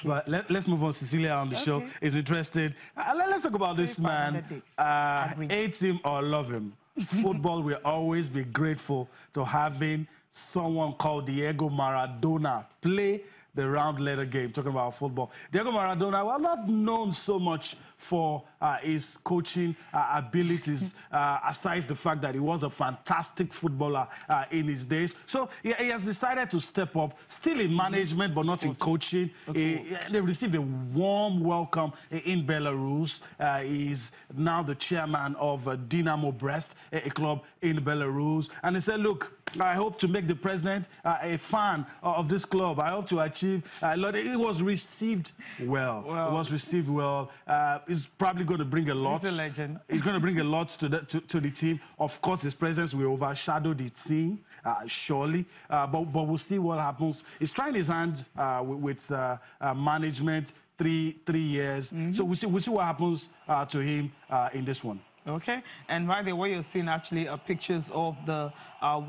Okay. But let's move on. Cecilia on the show is interested. Let's talk about this man. Hate him or love him. Football will always be grateful to having someone called Diego Maradona play the round letter game, talking about football. Diego Maradona, well, not known so much for his coaching abilities, aside the fact that he was a fantastic footballer in his days. So he has decided to step up, still in management, but not in coaching. They received a warm welcome in Belarus. He's now the chairman of Dynamo Brest, a club in Belarus. And he said, look, I hope to make the president a fan of this club. I hope to achieve a lot. It was received well. It was received well. He's probably going to bring a lot. He's a legend. He's going to bring a lot to the team. Of course, his presence will overshadow the team, surely. But we'll see what happens. He's trying his hand with management, three years. So we'll see what happens to him in this one. Okay, and right there, what you're seeing actually are pictures of the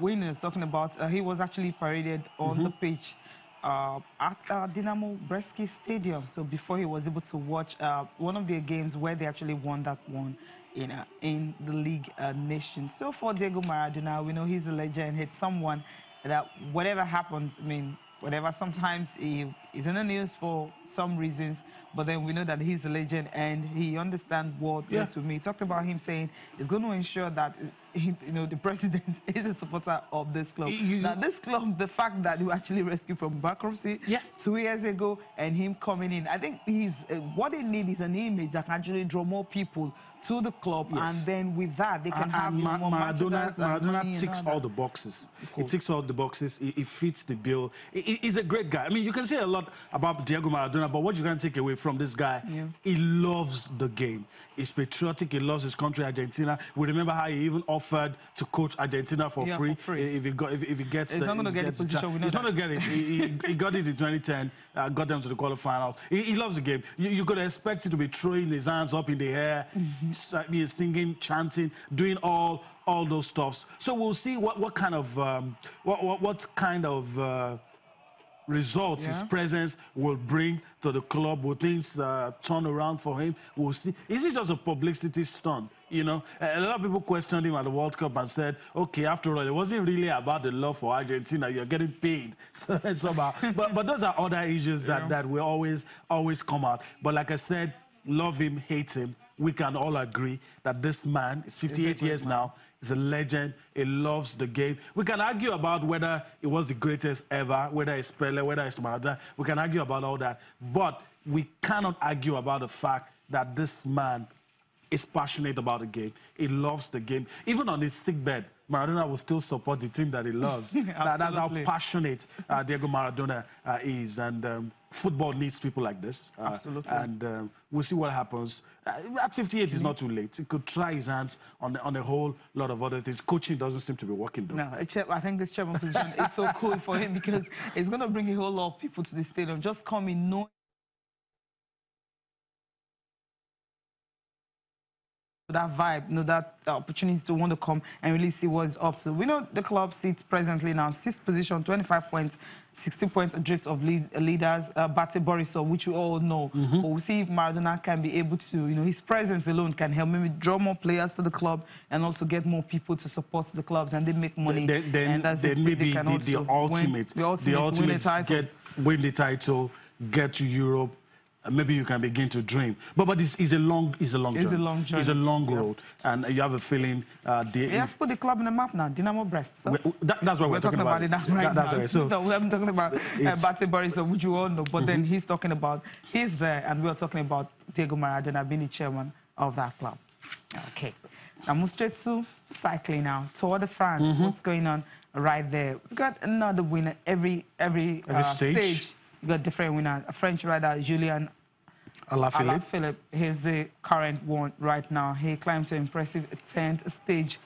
winners. Talking about, he was actually paraded on the pitch at Dynamo Brest Stadium. So before he was able to watch one of their games where they actually won that one in the League Nation. So for Diego Maradona, we know he's a legend. He's someone that whatever happens, I mean, whatever, sometimes he is in the news for some reasons, but then we know that he's a legend and he understands what this with me. He talked about him saying he's going to ensure that the president is a supporter of this club. Now, this club, the fact that he actually rescued from bankruptcy 2 years ago and him coming in, I think he's what they need is an image that can actually draw more people to the club, and then with that they can have more Maradona ticks all the boxes. He ticks all the boxes. He fits the bill. He's a great guy. I mean, you can say a lot about Diego Maradona, but what you can take away from this guy, he loves the game. He's patriotic. He loves his country, Argentina. We remember how he even offered to coach Argentina for free. If he gets. He's not going to get the position. We know he's not going to get it. He got it in 2010. Got them to the quarterfinals. He loves the game. You could expect him to be throwing his hands up in the air, singing, chanting, doing all those stuffs. So we'll see what kind of results his presence will bring to the club. Will things turn around for him? We'll see. Is it just a publicity stunt? You know, a lot of people questioned him at the World Cup and said, okay, after all, it wasn't really about the love for Argentina. You're getting paid somehow. But those are other issues that will always come out. But like I said, love him, hate him, we can all agree that this man is 58 years now. He's a legend. He loves the game. We can argue about whether it was the greatest ever, whether it's Pele, whether it's Maradona. We can argue about all that. But we cannot argue about the fact that this man is passionate about the game. He loves the game. Even on his sickbed, Maradona will still support the team that he loves. That's how passionate Diego Maradona is. And football needs people like this. Absolutely. And we'll see what happens. At 58, it's not too late. He could try his hands on a whole lot of other things. Coaching doesn't seem to be working, though. No, I think this chairman position is so cool for him because it's going to bring a whole lot of people to the stadium. Just coming, knowing that vibe, that opportunity to want to come and really see what it's up to. We know the club sits presently now 6th position, 25 points, 16 points adrift of leaders, Bate Borisov, which we all know. But we'll see if Maradona can be able to, his presence alone can help maybe draw more players to the club and also get more people to support the clubs and they make money. Then maybe the ultimate win the title, get to Europe. Maybe you can begin to dream, but it's a long journey. It's a long road, and you have a feeling. Let's put the club on the map now, Dynamo Brest. So that's what we're talking about. It now, right now. Right. So no, we're talking about Bate Borisov, which you all know, but then he's talking about he's there, and we're talking about Diego Maradona being the chairman of that club. Okay, now move straight to cycling now. Tour de France, what's going on right there? We got another winner every stage. You got different winner. A French rider, Julien Alaphilippe. He's the current one right now. He climbed to impressive 10th stage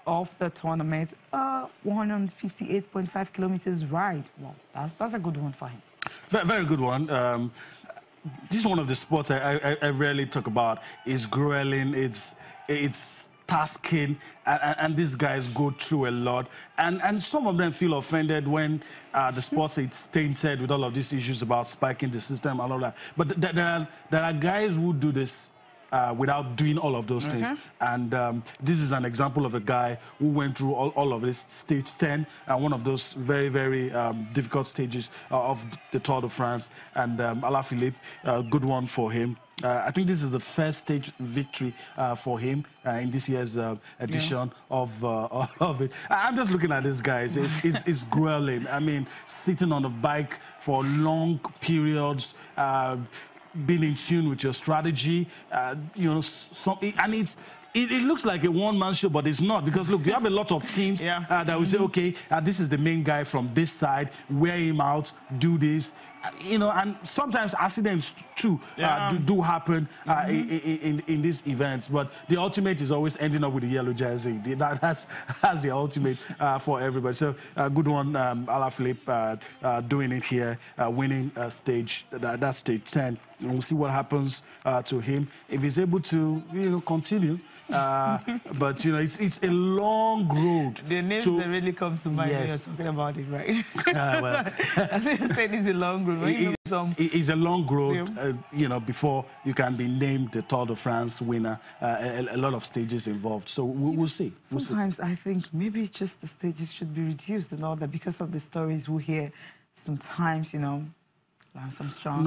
of the tournament. 158.5 kilometers ride. Wow, that's a good one for him. Very good one. This is one of the sports I rarely talk about. It's grueling. It's tasking, and these guys go through a lot. And some of them feel offended when the sports is tainted with all of these issues about spiking the system and all that. But there are guys who do this without doing all of those things. And this is an example of a guy who went through all of this stage 10, one of those very, very difficult stages of the Tour de France. And Alaphilippe, good one for him. I think this is the first stage victory for him in this year's edition of it. I'm just looking at this, guys. It's grueling. I mean, sitting on a bike for long periods, being in tune with your strategy, you know, and it looks like a one-man show, but it's not, because look, you have a lot of teams that will say, okay, this is the main guy from this side, wear him out, do this, you know, and sometimes accidents too do happen in these events, but the ultimate is always ending up with the yellow jersey. That's the ultimate for everybody. So good one, Alaphilippe, doing it here, winning stage that stage 10. And we'll see what happens to him if he's able to, you know, continue. But you know, it's a long road. The names that really comes to mind when you're talking about it, right? Well, as you said, it's a long road. It's a long road, you know, before you can be named the Tour de France winner. A lot of stages involved, so we'll see. Sometimes I think maybe just the stages should be reduced and all that, because of the stories we hear. Sometimes, you know, Lance Armstrong.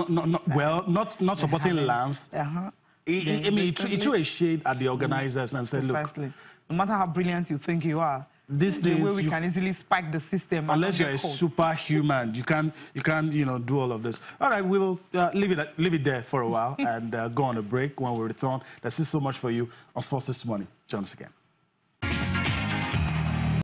Not supporting Lance. I mean, he threw a shade at the organizers and said, precisely. Look, no matter how brilliant you think you are, this is the way we can easily spike the system. Unless you're a superhuman, you can't, you know, do all of this. All right, we'll leave it there for a while and go on a break. When we return, there's still so much for you on Sports This Morning. Join us again.